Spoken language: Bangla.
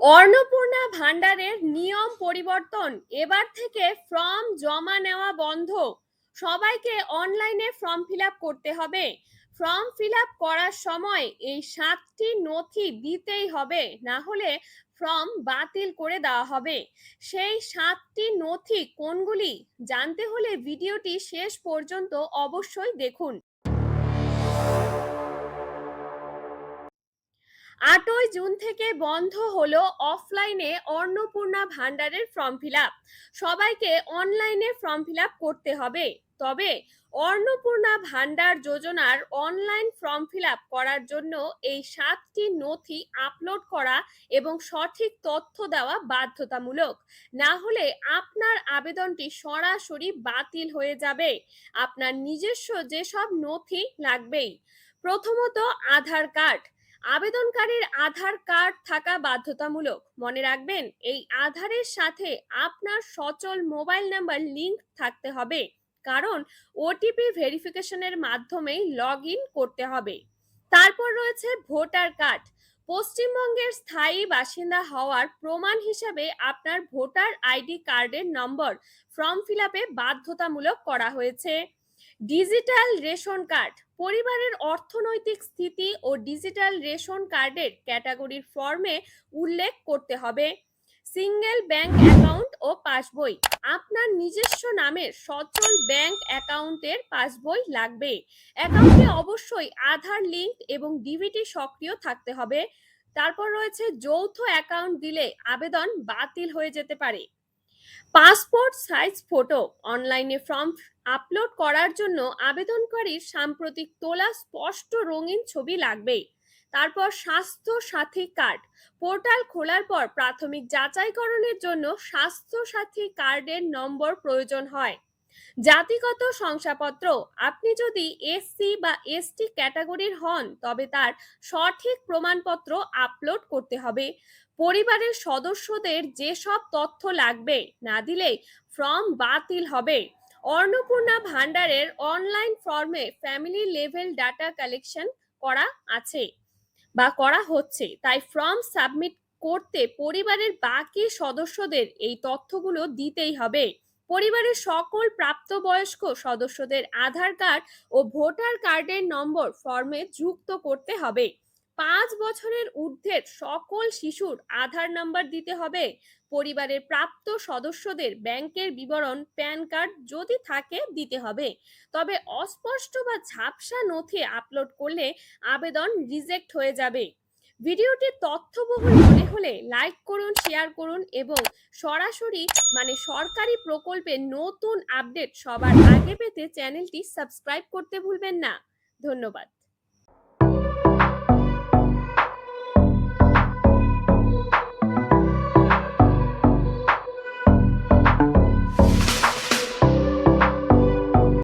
অন্নপূর্ণা ভান্ডারের নিয়ম পরিবর্তন। এবার থেকে ফর্ম জমা নেওয়া বন্ধ। সবাইকে অনলাইনে ফর্ম ফিল আপ করতে হবে। ফর্ম ফিল আপ করার সময় এই 7টি নথি দিতেই হবে, না হলে ফর্ম বাতিল করে দেওয়া হবে। সেই 7টি নথি কোনগুলি জানতে হলে ভিডিওটি শেষ পর্যন্ত অবশ্যই দেখুন। 8ই জুন থেকে বন্ধ হলো অফলাইনে অন্নপূর্ণা ভান্ডারের ফর্ম ফিল আপ। সবাইকে অনলাইনে ফর্ম ফিল আপ করতে হবে। তবে অন্নপূর্ণা ভান্ডার যোজনার অনলাইন ফর্ম ফিল আপ করার জন্য এই 7টি নথি আপলোড করা এবং সঠিক তথ্য দেওয়া বাধ্যতামূলক। না হলে আপনার আবেদনটি সরাসরি বাতিল হয়ে যাবে। আপনার নিজস্ব যেসব নথি লাগবেই: প্রথমত, আধার কার্ড। আবেদনকারীর আধার কার্ড থাকা বাধ্যতামূলক। মনে রাখবেন, এই আধারের সাথে আপনার সচল মোবাইল নাম্বার লিংক থাকতে হবে, কারণ ওটিপি ভেরিফিকেশনের মাধ্যমেই লগ ইন করতে হবে। তারপর রয়েছে ভোটার কার্ড। পশ্চিমবঙ্গের স্থায়ী বাসিন্দা হওয়ার প্রমাণ হিসাবে আপনার ভোটার আইডি কার্ডের নম্বর ফর্ম ফিল আপে বাধ্যতামূলক করা হয়েছে। Digital ration card. পরিবারের অর্থনৈতিক স্থিতি ও ডিজিটাল রেশন কার্ডের ক্যাটাগরির ফর্মে উল্লেখ করতে হবে। সিঙ্গেল ব্যাংক অ্যাকাউন্ট ও পাসবই। আপনার নিজস্ব নামের সচল ব্যাংক অ্যাকাউন্টের পাসবই লাগবে। অ্যাকাউন্টে অবশ্যই আধার লিঙ্ক এবং ডিবিটি সক্রিয় থাকতে হবে। তারপর রয়েছে যৌথ অ্যাকাউন্ট দিলে আবেদন বাতিল হয়ে যেতে পারে। Passport size photo. অনলাইনে ফর্ম আপলোড করার জন্য আবেদনকারীর সাম্প্রতিক তোলা স্পষ্ট রঙিন ছবি লাগবে। তারপর স্বাস্থ্য সাথী কার্ড। পোর্টাল খোলার পর প্রাথমিক যাচাইকরণের জন্য স্বাস্থ্য সাথী কার্ডের নম্বর প্রয়োজন হয়। জাতিগত শংসাপত্র। আপনি যদি এসসি বা এসটি ক্যাটাগরির হন, তবে তার সঠিক প্রমাণপত্র আপলোড করতে হবে। পরিবারের সদস্যদের যেসব তথ্য লাগবে না দিলে ফর্ম বাতিল হবে। অন্নপূর্ণা ভান্ডারের অনলাইন ফর্মে ফ্যামিলি লেভেল ডাটা কালেকশন করা আছে বা করা হচ্ছে, তাই ফর্ম সাবমিট করতে পরিবারের বাকি সদস্যদের এই তথ্যগুলো দিতেই হবে। পরিবারের সকল প্রাপ্তবয়স্ক সদস্যদের আধার কার্ড ও ভোটার কার্ডের নম্বর ফর্মে যুক্ত করতে হবে। 5 বছরের ঊর্ধ্বের সকল শিশুর আধার নাম্বার দিতে হবে। পরিবারের প্রাপ্ত সদস্যদের ব্যাংকের বিবরণ, প্যান কার্ড যদি থাকে দিতে হবে। তবে অস্পষ্ট বা ঝাপসা নথি আপলোড করলে আবেদন রিজেক্ট হয়ে যাবে। ভিডিওটি তথ্যবহুল মনে হলে লাইক করুন, শেয়ার করুন এবং সরাসরি সরকারি প্রকল্পের নতুন আপডেট সবার আগে পেতে চ্যানেলটি সাবস্ক্রাইব করতে ভুলবেন না। ধন্যবাদ।